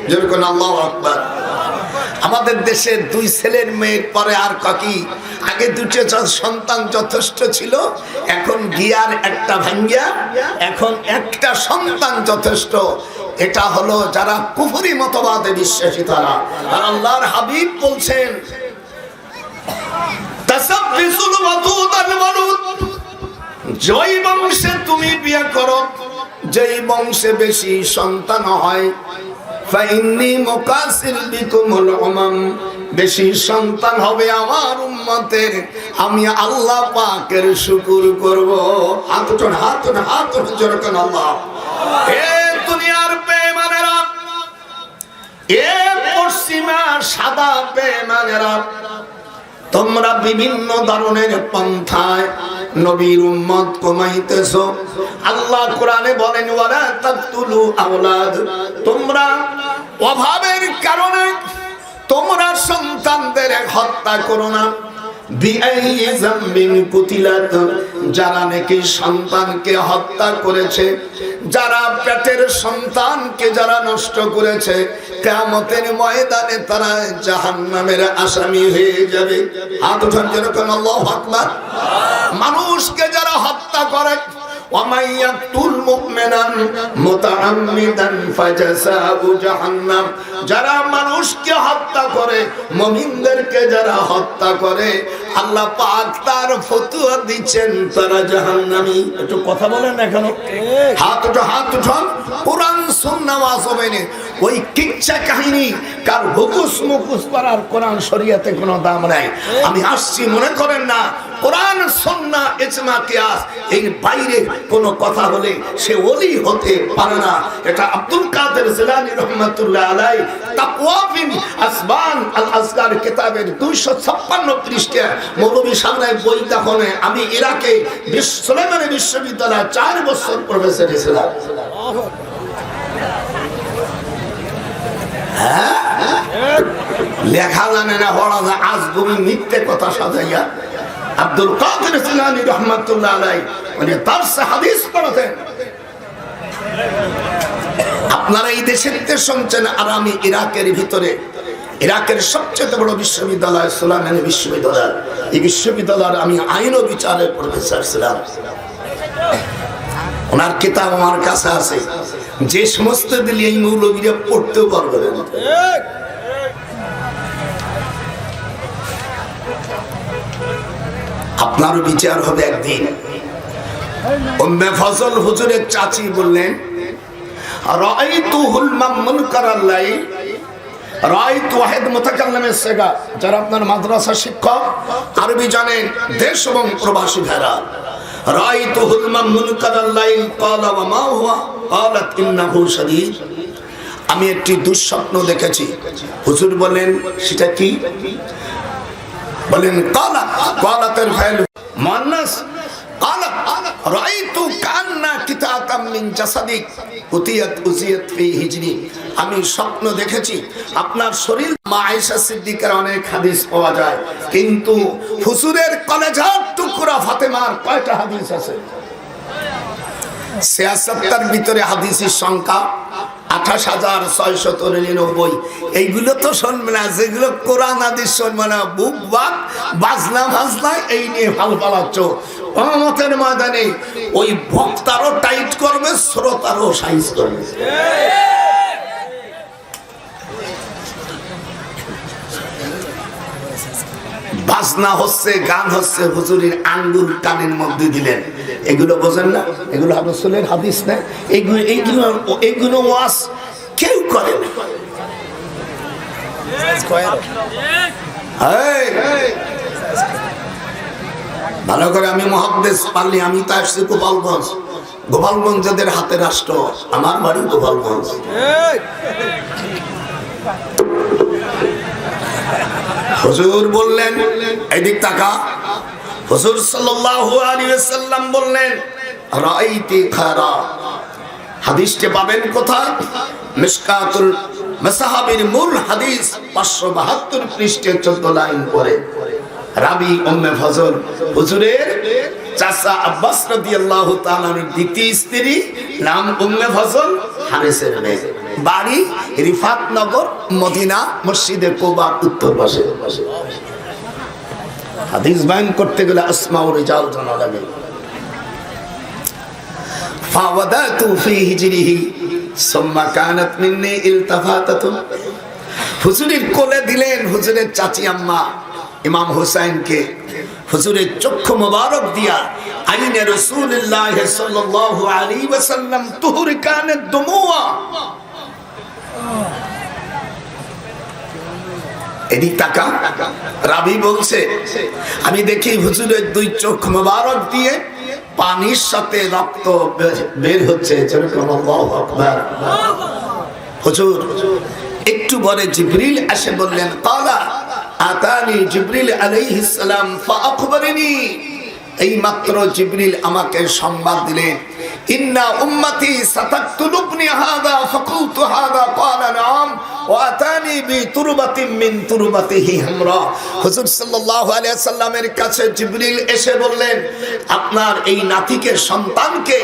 যেরকম আল্লাহু আকবার। আমাদের দেশে 2 ছেলের মেয়ের পরে আর কাকি, আগে 2টা সন্তান যথেষ্ট ছিল, এখন গিয়ার একটা ভাঙ্গিয়া এখন একটা সন্তান যথেষ্ট। এটা হলো যারা কুফরি মতবাদে বিশ্বাসী তারা। আর আল্লাহর হাবিব বলছেন যেই বংশে তুমি বিয়ে করো, যেই বংশে বেশি সন্তান হয়, ফাইন্নী মুকাসির বিকুমুল উমাম, বেশি সন্তান হবে আমার উম্মতের, আমি আল্লাহ পাকের শুকর করব। হাত উঠান জোরে আল্লাহ। এ দুনিয়ার বেঈমানেরা, এ পশ্চিমা সাদা বেঈমানেরা, তোমরা বিভিন্ন ধরনের পন্থায় নবীর উম্মত কমাইতেছো। আল্লাহ কোরআনে বলেন ওয়ালা তাকতুলু আওলাদ, তোমরা অভাবের কারণে তোমরা সন্তানদের হত্যা করো না। বিআইয়ি যামবিন কুতিলাত, যারা নাকি সন্তানকে হত্যা করেছে, যারা পেটের সন্তানকে যারা নষ্ট করেছে, কিয়ামতের ময়দানে তারা জাহান্নামের আসামি হয়ে যাবে। হাত উঠান যেরকম আল্লাহু আকবার। মানুষকে যারা হত্যা করে, ওয়ামান ইয়াকতুল মুমিনান মুতাআম্মিদান ফাজাযাউ জাহান্নাম, যারা মানুষকে হত্যা করে, মুমিনদেরকে যারা হত্যা করে, আল্লাহ পাক তার ফতোয়া দিচ্ছেন তারা জাহান্নামী। একটু কথা বলেন না কেন? হাত উঠান। কোরআন সুন্নাহ ওয়াজবেনে ওই কিচ্ছা কাহিনী কার হুকুস মুকুস করার কোরআন শরীয়তে কোনো দাম নাই। আমি আসছি মনে করেন না, কোরআন সুন্নাহ ইজমা কিয়াস এর বাইরে কোনো কথা হলে সে ওলি হতে পারে না। এটা আব্দুল কাদের জিলানী রাহমাতুল্লাহ আলাইহি তাকওয়া বিন আসবান আল আসগার কিতাবের 256 পৃষ্ঠা মৌলভী সামনে বই তখনে আমি ইরাকে সুলাইমানি বিশ্ববিদ্যালয়ে 4 বছর প্রফেসর ছিলাম। লেখা জানে না, পড়া যায়, আজ তুমি মিথ্যে কথা সাজাইয়া আব্দুল কাদের জিলানী রাহমাতুল্লাহ আলাইহি উনি দারসে হাদিস পড়াতেন। আপনারা এই দেশের শুনছেন, আর আমি ইরাকের ভিতরে, ইরাকের সবচেয়ে বড় বিশ্ববিদ্যালয় সুলাইমানি বিশ্ববিদ্যালয়, এই বিশ্ববিদ্যালয়ের আমি আইন ও বিচারের প্রফেসর ছিলাম। ওনার কিতাব আমার কাছে আছে, যে সমস্ত দিলে এই মৌলবীরা পড়তেও পারবে না। আপনারও বিচার হবে একদিন। উম্মে ফজল হুজুরের চাচি বললেন, রাআইতুহুল মুনকারাল লাইল, রাআইতু ওয়াহিদ মুতাকাল্লিমের সিগা। যারা আপনার মাদ্রাসা শিক্ষক, আরবি জানেন, দেশ এবং প্রবাসী ভাইরা, রাআইতুহুল মুনকারাল লাইল ক্বালা ওয়া মা হুয়া ক্বালাত ইন্নাহু শাদীদ। আমি একটি দুঃস্বপ্ন দেখেছি। হুজুর বলেন সেটা কি? বলেন ক্বালাতের ফাইল মুআন্নাস, ক্বালাত রাআইতু কান্না কিতাতাম মিন জাসাদিক উজিয়াত ফি হিজরি। আমি স্বপ্ন দেখেছি আপনার শরীর। মা আয়েশা সিদ্দিকার অনেক হাদিস পাওয়া যায়, কিন্তু হুজুরের কলেজার টুকরা ফাতেমার কয়টা হাদিস আছে? ৭৬ ভিতরে হাদিসের সংখ্যা ২৮,৬৯৯। এইগুলো তো শুনবে না, যেগুলো কোরআন হাদিস শুনবে না, বুক বাক বাজনা ভাজনা এই নিয়ে ভাল পালাচ্ছ। কিয়ামতের ময়দানে ওই বক্তারও টাইট করবে, শ্রোতারও সাইজ করবে। বাজনা হচ্ছে, গান হচ্ছে, হুজুরের আঙ্গুল কানের মধ্যে দিলেন। এগুলো বোঝেন না? এগুলো রাসূলের হাদিস না। এগুলো ওয়াজ কেউ করে না। ভালো করে আমি মুহাদ্দিস পারলি, আমি তো আসছি গোপালগঞ্জ। গোপালগঞ্জ যাদের হাতে রাষ্ট্র, আমার বাড়ি গোপালগঞ্জ। হুজুর বললেন, এদিক তাকা। হুজুর সাল্লাল্লাহু আলাইহি ওয়াসাল্লাম বললেন, রাআইতি খারা। হাদিসটি পাবেন কোথায়? মিশকাতুল মাসাহাবির মূল হাদিস ৫৭২ পৃষ্ঠাে ১৪ লাইন পরে। রাবি উম্মে ফজল, হুজুরের চাচা আব্বাস রাদিয়াল্লাহু তাআলার দ্বিতীয় স্ত্রী, নাম উম্মে ফজল, হারেসের মেয়ে, বাড়ি রিফাতনগর, মদিনা, মসজিদে কুবার উত্তর পাশে। হাদিস বয়ান করতে গেলে আসমাউর রিজাল জানা লাগে। ফাওয়াদাতু ফি হিজরিহি সুম্মা কানাত মিন্নি ইলতাফাতাতু। হুজুরের কোলে দিলেন হুজুরের চাচি আম্মা ইমাম হুসাইনকে। হুজুরের চক্ষু মোবারক দিয়া আইনে রাসূলুল্লাহ সাল্লাল্লাহু আলাইহি ওয়াসাল্লাম তুহরিকানের দুমুয়া। এদিক তাকা। রাবি বলছে, আমি দেখি হুজুরের দুই চোখ মোবারক দিয়ে পানির সাথে রক্ত বের হচ্ছে। আল্লাহু আকবার। হুজুর একটু পরে জিবরিল এসে বললেন, ক্বালা আতানি জিবরিল আলাইহিস সালাম ফাআখবারনি। এই মাত্র জিবরিল আমাকে সংবাদ দিলেন, ইন্না উম্মতি সাতাকতুলুবনি হাদা ফাকুলতু হাদা ক্বালা নাম ওয়া আতানি বিতুরবাতিন মিন তুরবাতিহি হামরা। হুজুর সাল্লাল্লাহু আলাইহি ওয়াসাল্লামের কাছে জিবরিল এসে বললেন, আপনার এই নাতিকে, সন্তানকে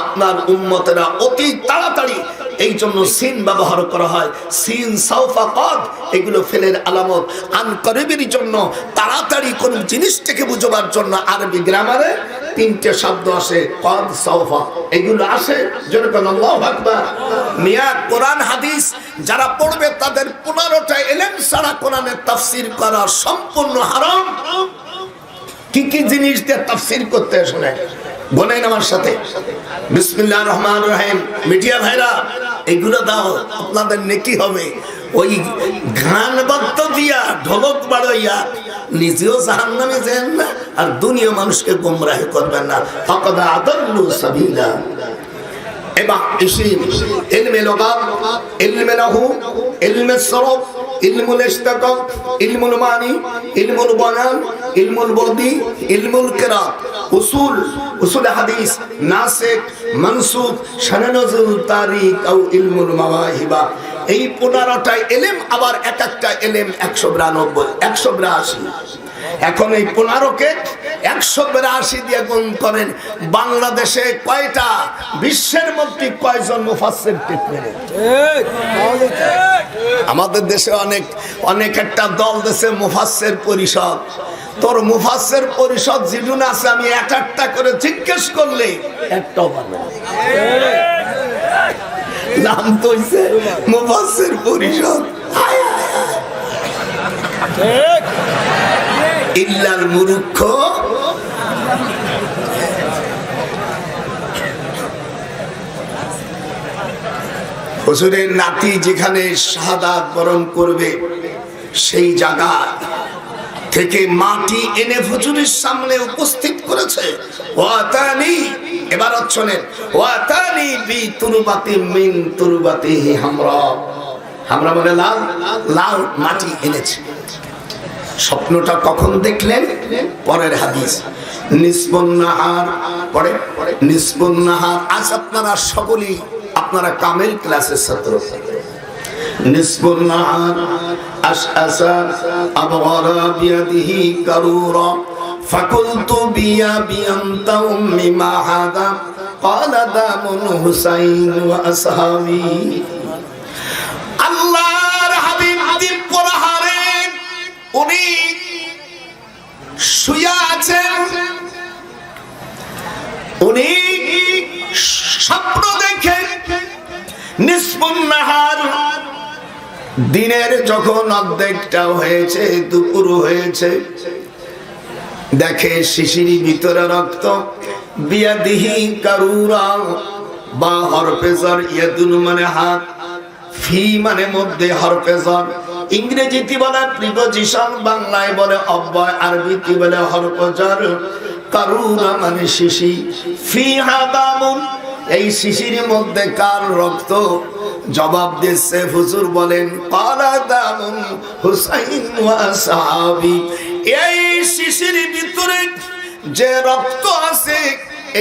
আপনার উম্মতেরা অতি তাড়াতাড়ি, এই জন্য সিন ব্যবহার করা হয়, সিন সাউফা কদ, এগুলো ফেলের আলামত। আন করিবের জন্য, তাড়াতাড়ি কোন জিনিসটাকে বুঝবার জন্য আরবি গ্রামারে 3টে শব্দ আসে, কদ, সাউফা, এগুলো আসে। যেরকম আল্লাহু আকবার। মিয়া কোরআন হাদিস যারা পড়বে তাদের 15টা ইলম ছাড়া কোরআনের তাফসীর করা সম্পূর্ণ হারাম। কি কি জিনিস দিয়ে তাফসীর করতে শুনে বলেন আমার সাথে। বিসমিল্লাহির রহমানির রহিম। মিডিয়া ভাইরা, এগুলো দাও, আপনাদের নেকি হবে। ওই গান বাদ্য দিয়া, ঢোলক বাড়াইয়া নিজেও জাহান্নামে যান না, আর দুনিয়া মানুষকে গোমরাহি করবেন না। ফাকাদ আদাল্লু সাবিলা। এবার ইলমে লগাত, ইলমে নাহু, ইলমে সরফ, ইলমুল ইশতিকাক, ইলমুল মানি, ইলমুল বায়ান, ইলমুল বদি, ইলমুল কিরাত, উসুল হাদিস, নাসিক, মানসুখ, শানে নজুল, তারিখ ও ইলমুল মাওয়াহিবা। এই 15টা ইলম, আবার এক একটা ইলম 192, 182। এখন এই 15কে 182 দিয়ে গুণ করেন। বাংলাদেশে কয়টা, বিশ্বের মধ্যে কয়জন মুফাসসির ঠিক নেই? আমাদের দেশে অনেক একটা দল দেশে মুফাসসির পরিষদ। তোর মুফাসসির পরিষদ যেটুন আছে, আমি একটা করে জিজ্ঞেস করলে একটাও পাবে না। নাম তো হইছে মুফাসসির পরিষদ। ইল্লাল মুরুক্ষ। হুজুরের নাতি যেখানে শাহাদাত বরণ করবে সেই জায়গা থেকে মাটি এনে হুজুরের সামনে উপস্থিত করেছে। ওয়াতানি, এবার শোনেন, ওয়াতানি বি তুরবাতি মিন তুরবাতিহি হামরা, হামরা মানে লাল, লাল মাটি এনেছে। স্বপ্নটা কখন দেখলেন? পরের হাদিস, নিসবুন নাহার, পরে নিসবুন নাহার। আজ আপনারা সকলেই আপনারা কামেল ক্লাসের ছাত্র। নিসবুন নাহার আশআসা আবগরা বিয়াদিহি কারুরা ফাকুলতু বিয়া বিআনতা উম্মি মা হাদা ক্বালা দামুন হুসাইন ওয়া আসহাবি। আল্লাহর হাবিব দ্বীপ পাহাড়ে উনি শুয়ে আছেন, উনি স্বপ্ন দেখেন নিসবুন নাহার, দিনের যখন অর্ধেকটা হয়েছে, দুপুর হয়েছে, দেখে শিশির ভিতরে রক্ত, বিয়াদিহি কারুরা, বা হরফেজর, ইয়াদুন মানে হাত, ফি মানে মধ্যে, হরফেজর ইংরেজিতে বলে প্রিপোজিশন, বাংলায় বলে অব্যয়, আরবিতে বলে হরফেজর, কারুরা মানে শিশি, ফিহা দামুন, এই শিশির মধ্যে কার রক্ত? জবাব দিচ্ছে হুজুর বলেন ক্বালা দামুন হুসাইন ওয়া আসহাবি, এই শিশির ভিতরে যে রক্ত আছে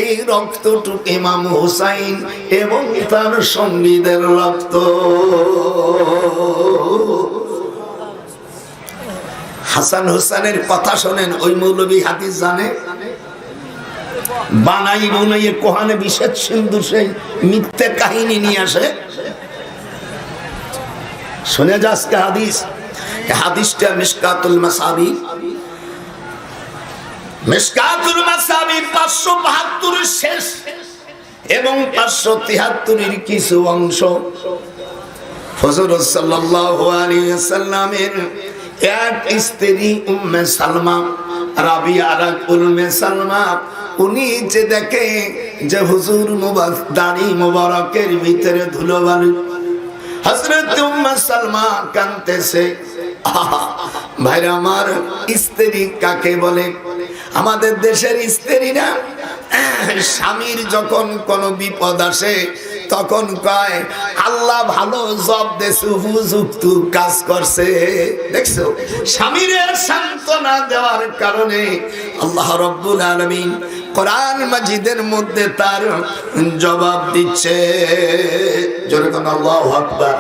এই রক্তটুকু ইমাম হুসাইন এবং তার সঙ্গীদের রক্ত। হাসান হুসাইনের কথা শোনেন, ওই মৌলবী হাদিস জানে, বানাই বুনাইয়ে কোহানে বিশেষ সিন্ধু সেই মিথ্যে কাহিনী নিয়ে আসে। শুনে যাচ্ছে হাদিস, হাদিসটা মিশকাতুল মাসাবি, মিশকাতুল মাসাবি 572 শেষ এবং 573 কিছু অংশ। হুজুর সাল্লাল্লাহু আলাইহি ওয়াসাল্লামের এক স্ত্রী উম্মে সালমা, রাবিয়া আর উম্মে সালমা, উনি যে দেখে যে হুজুর মুবারক দাড়ি মুবারকের ভিতরে ধুলোবালি, হযরত উম্মে সালমা কাঁদতেছে। ভাইরা আমার, স্ত্রী কাকে বলে? আমাদের দেশের স্ত্রীরা স্বামীর যখন কোনো বিপদ আসে তখন কয় আল্লাহ ভালো জব দেছে, উপযুক্ত কাজ করছে। দেখছো, স্বামীর সান্ত্বনা দেওয়ার কারণে আল্লাহ রাব্বুল আলামিন কোরআন মাজিদের মধ্যে তার জবাব দিচ্ছে। জোরে কোন আল্লাহু আকবার।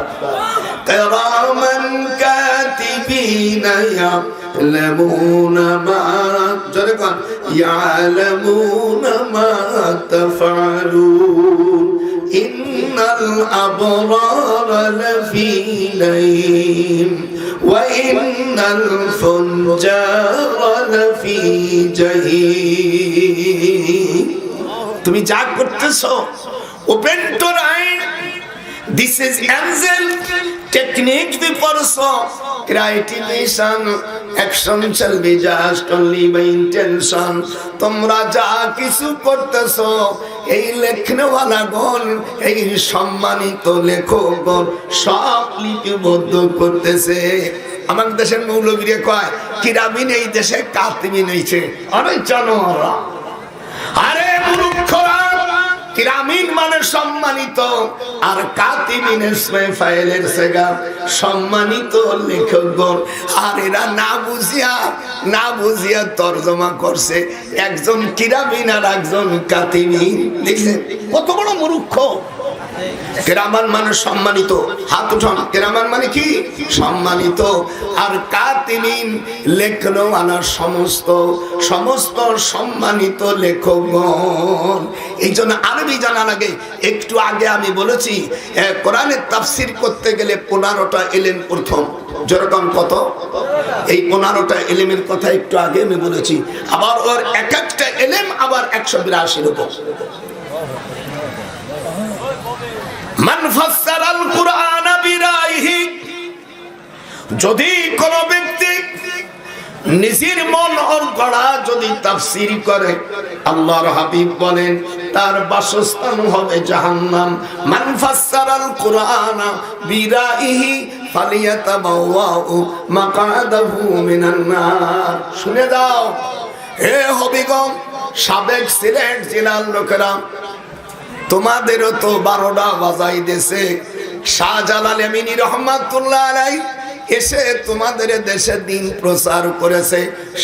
কিরামান কাতিবিনা ইয়ালামুনা মা, জোরে কোন ইয়ালামুনা মা তাফআলুন ইন্নাল আবরারা লাফি নাঈম ওয়া ইন্নাল ফুজ্জারা লাফি জাহিম। তুমি যা করতেছো, open to write, this is angel technique before procrastination, action shall be just only by intention। তোমরা যা কিছু করতেছো, এই লেখনওয়ালা গণ, এই সম্মানিত লেখকগণ সব লিপিবদ্ধ করতেছে। আমাদের দেশের মৌলবীরে কয় কিরামিন এই দেশে কাতিমিন হইছে, অনেক জানোয়াররা। আরে মূর্খরা, কিরামিন মানে সম্মানিত, আর কাতিমিন ইসমে ফাইলের সেগা সম্মানিত লেখকগণ। আর এরা না বুঝিয়া তরজমা করছে, একজন কিরামিন আর একজন কাতিমিন। দেখছেন কত বড় মূর্খ। কিরামান মানে সম্মানিত, হাত উঠান। কিরামান মানে কি? সম্মানিত। আর কাতিমিন লেখনওয়ালা, সমস্ত সম্মানিত লেখকগণ। এই জন্য আরবি জানা লাগে। একটু আগে আমি বলেছি কোরআনের তাফসির করতে গেলে 15টা এলেম প্রথম। যেরকম কত? এই 15টা এলেমের কথা একটু আগে আমি বলেছি। আবার ওর এক একটা এলেম আবার 182 রকম। মান ফাসসারাল কুরআন বিরাইহি, যদি কোন ব্যক্তি নিজের মন ওর গড়া যদি তাফসীর করে, আল্লাহর হাবিব বলেন তার বাসস্থান হবে জাহান্নাম। মান ফাসসারাল কুরআনা বিরাইহি ফালিয়াতাবাওয়াউ মাকআদাহু মিনান নার। শুনে দাও হে হবিগণ, সাবেক সিলেট জেলার লোকেরা, তোমাদেরও তো 12টা বাজাই দেশে। শাহজালাল আমিনী রহমাতুল্লাহ আলাইহি এসে তোমাদের দেশে দিন প্রচার করেছে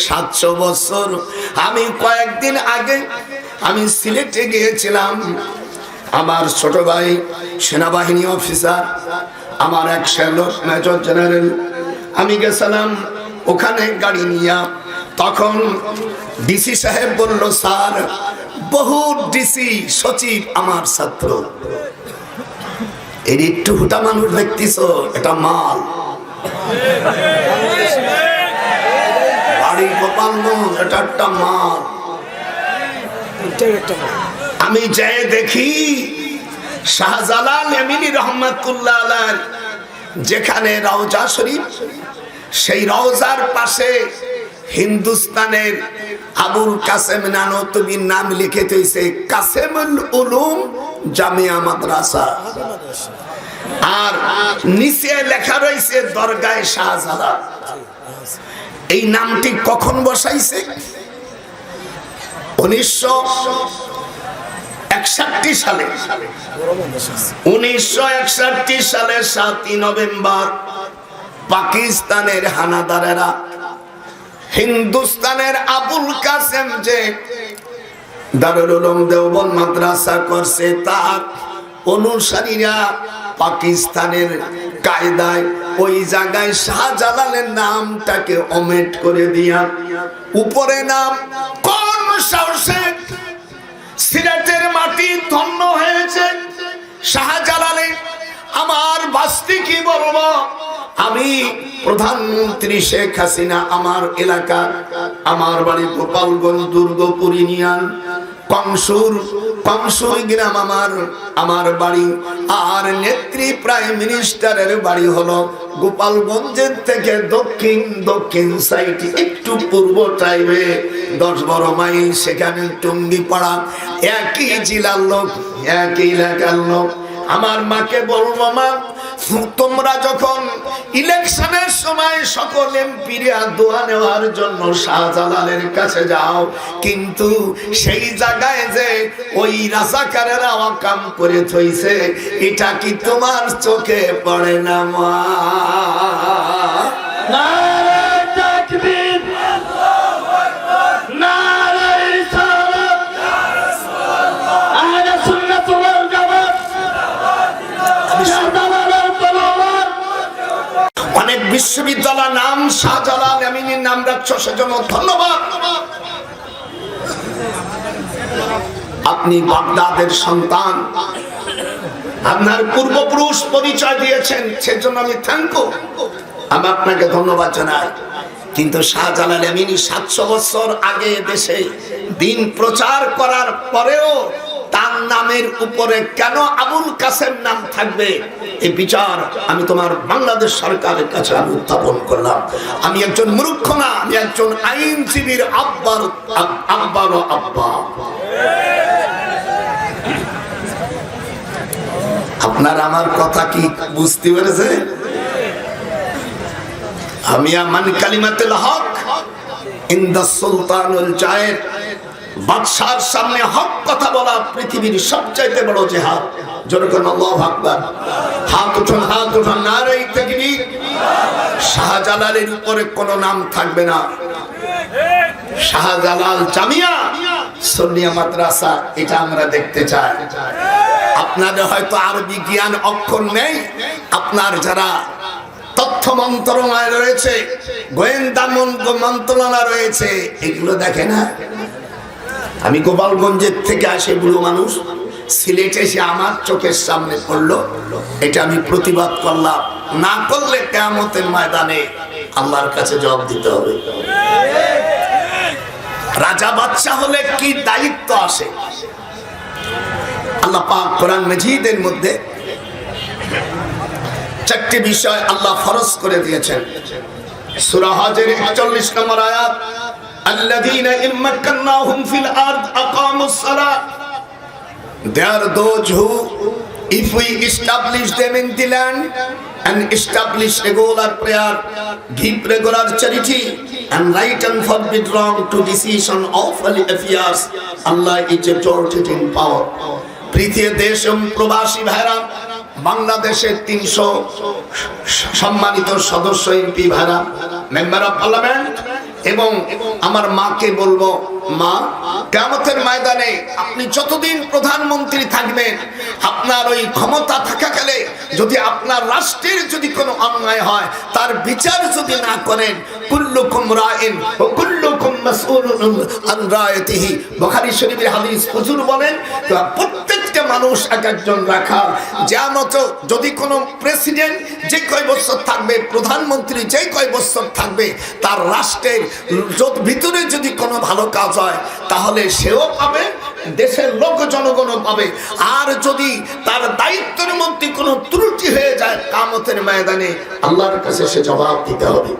700 বছর। আমি কয়েকদিন আগে আমি সিলেটে গিয়েছিলাম, আমার ছোট ভাই সেনাবাহিনী অফিসার, আমার এক শ্যালক মেজর জেনারেল, আমি গেছিলাম ওখানে গাড়ি নিয়ে। তখন ডিসি সাহেব বলল, স্যার বহু ডিসি সচিব আমার ছাত্র। এর একটু হুটা মানুষ দেখতেছ, এটা মাল। বাড়ি গোপালগঞ্জ, এটা একটা মাল। আমি যাই দেখি শাহজালাল আমিনী রহমাতুল্লাহ আলাইহি যেখানে রওজা শরীফ, সেই রওজার পাশে হিন্দুস্তানের আবুল কাসেম নানতুবির নাম লিখে দিয়েছে কাসেমুল উলুম জামিয়া মাদ্রাসা, আর নিচে লেখা রয়েছে দরগায়ে শাহজালাল। এই নামটি কখন বসাইছে? 1961 সালে। 1961 সালে 7ই নভেম্বর পাকিস্তানের হানাদারেরা হিন্দুস্তানের আবুল কাসেম যে দারুল উলুম দেওবন্দ মাদ্রাসা করছে, তার অনুসারীরা পাকিস্তানের কায়দায় ওই জায়গায় শাহজালালের নামটাকে ওমেট করে দিয়া উপরে নাম কোন সাহসে সিলেটের মাটি ধন্য হয়েছে শাহজালালে। আমার বাস্তি কি বলবো, আমি প্রধানমন্ত্রী শেখ হাসিনা আমার এলাকা, আমার বাড়ি গোপালগঞ্জ দুর্গপুর ইউনিয়ন, কংসুর গ্রাম আমার বাড়ি, আর নেত্রী প্রাইম মিনিস্টারের বাড়ি হলো গোপালগঞ্জের থেকে দক্ষিণ সাইডে একটু পূর্ব টাইমে 10-12 মাইল, সেখানে টুঙ্গিপাড়া। একই জেলার লোক, একই এলাকার লোক। আমার মাকে বলবো, মা তোমরা যখন ইলেকশনের সময় সকল এমপিরা দোয়া নেওয়ার জন্য শাহজালালের কাছে যাও, কিন্তু সেই জায়গায় যে ওই রাজাকারেরা ওয়াকাম করে থইছে, এটা কি তোমার চোখে পড়ে না মা? নারে তাকবীর, আল্লাহু আকবার, নারে রিসালাত, ইয়া রাসূলুল্লাহ, আহলে সুন্নাত ওয়াল জামাত। অনেক বিশ্ববিদ্যালয় নাম শাহজালাল আমিনীর নাম রাখছো, সেজন্য ধন্যবাদ। আপনি বাগদাদের সন্তান, আপনার পূর্বপুরুষ পরিচয় দিয়েছেন, সেজন্য আমি থ্যাঙ্কফুল, আমি আপনাকে ধন্যবাদ জানাই। কিন্তু শাহজালাল আমিনী 700 বছর আগে দেশে দিন প্রচার করার পরেও তার নামের উপরে কেন আবুল কাসেম নাম থাকবে, এই বিচার আমি তোমার বাংলাদেশ সরকারের কাছে আমি উত্থাপন করলাম। আমি একজন মূর্খ না, আমি একজন আইনজীবীর আব্বার আব্বা। আপনার আমার কথা কি বুঝতে পেরেছে? আমি মান কালিমাতুল হক ইনদা সুলতানুল জায়ের, বাদশার সামনে হক কথা বলা পৃথিবীর সবচাইতে বড় জিহাদ। যেরকম আল্লাহু আকবার, হাত উঠান, হাত উঠান, নারে তাকবীর। শাহজালালের উপরে কোনো নাম থাকবে না। শাহজালাল জামিয়া সুন্নিয়া মাদ্রাসা, এটা আমরা দেখতে চাই। আপনাদের হয়তো আরবি জ্ঞান অক্ষর নেই, আপনার যারা তথ্য মন্ত্রণালয় রয়েছে, গোয়েন্দা মন্ত্রণালয় রয়েছে, এগুলো দেখে না। আমি গোপালগঞ্জের থেকে আসে বুড়ো মানুষ, সিলেটে এসে আমার চোখের সামনে পড়লো, এটা আমি প্রতিবাদ করলাম। না করলে কিয়ামতের ময়দানে আল্লাহর কাছে জবাব দিতে হবে। রাজা বাদশা হলে কি দায়িত্ব আসে, আল্লাহ পাক কোরআন মাজিদের মধ্যে 4টি বিষয় আল্লাহ ফরজ করে দিয়েছেন। সূরা হজের 41 নম্বর আয়াত, আল্লাযীনা ইম্মাক্কান্নাহুম ফিল আরদ আকামুস সালাত। There are those who, if we establish them in the land and establish regular prayer, give regular charity, and right and forbid wrong to decision of holy affairs, Allah is exalted in power. পৃথিবীর দেশ এবং প্রবাসী ভাইরা, বাংলাদেশের 300 সম্মানিত সদস্য এমপি ভাইরা, মেম্বার অফ পার্লামেন্ট, এবং আমার মাকে বলবো, মা, কিয়ামতের ময়দানে আপনি যতদিন প্রধানমন্ত্রী থাকবেন, আপনার ওই ক্ষমতা থাকাকালে যদি আপনার রাষ্ট্রের যদি কোনো অন্যায় হয়, তার বিচার যদি না করেন, কুল্লুকুম রাইন ওয়া কুল্লুকুম মাসউলুন আন রায়াতিহি। বুখারী শরীফের হাদিস, হুজুর বলেন প্রত্যেকটা মানুষ এক একজন রাখাল। যেমন যদি কোনো প্রেসিডেন্ট যে কয় বছর থাকবে, প্রধানমন্ত্রী যে কয় বছর থাকবে, তার রাষ্ট্রের ভিতরে যদি কোনো ভালো কাজ হয় তাহলে সেও পাবে, দেশের লোক জনগণও পাবে। আর যদি তার দায়িত্বের মধ্যে কোনো ত্রুটি হয়ে যায়, কিয়ামতের ময়দানে আল্লাহর কাছে সে জবাব দিতে হবে।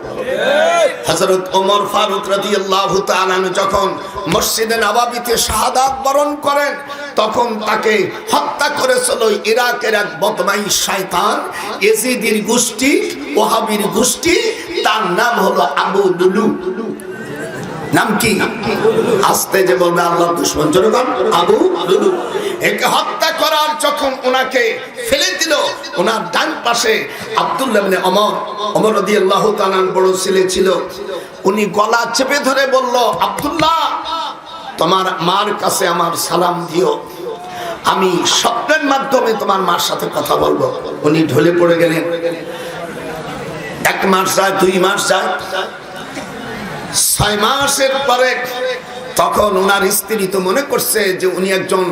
হযরত ওমর ফারুক রাদিয়াল্লাহু তাআলা যখন মসজিদে নববীতে শাহাদাত বরণ করেন, তখন তাকে হত্যা করেছিল ইরাকের এক বদমাইশ শয়তান, ইয়াজিদের গোষ্ঠী, ওহাবীর গোষ্ঠী। তার নাম হলো আবু লুলু। নাম কি? আস্তে যে বলবে আল্লাহর দুশমন, জনগণ, আবু লুলু। একে হত্যা করার যখন ওনাকে ফেলে দিল, ওনার ডান পাশে আব্দুল্লাহ ইবনে ওমর রাদিয়াল্লাহু তাআলা বড় ছেলে ছিল। উনি গলা চেপে ধরে বলল, আব্দুল্লাহ, তোমার মার কাছে আমার সালাম দিও, আমি স্বপ্নের মাধ্যমে তোমার মার সাথে কথা বলবো। উনি ঢলে পড়ে গেলেন। 1 মাস যায়, 2 মাস যায়, 6 মাসের পরে তখন ওনার স্ত্রী তো মনে করছে যে উনি একজন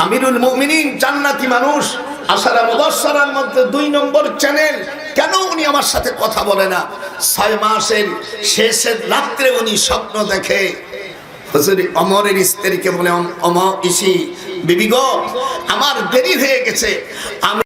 আমিরুল মুমিনিন, জান্নাতি মানুষ, আশারা মুবাশশারার মধ্যে 2 নম্বর চ্যানেল, কেন উনি আমার সাথে কথা বলে না? 6 মাসের শেষের রাত্রে উনি স্বপ্ন দেখে, হুজুর ওমরের স্ত্রীকে বলে, বিবি গো, আমার দেরি হয়ে গেছে, আমি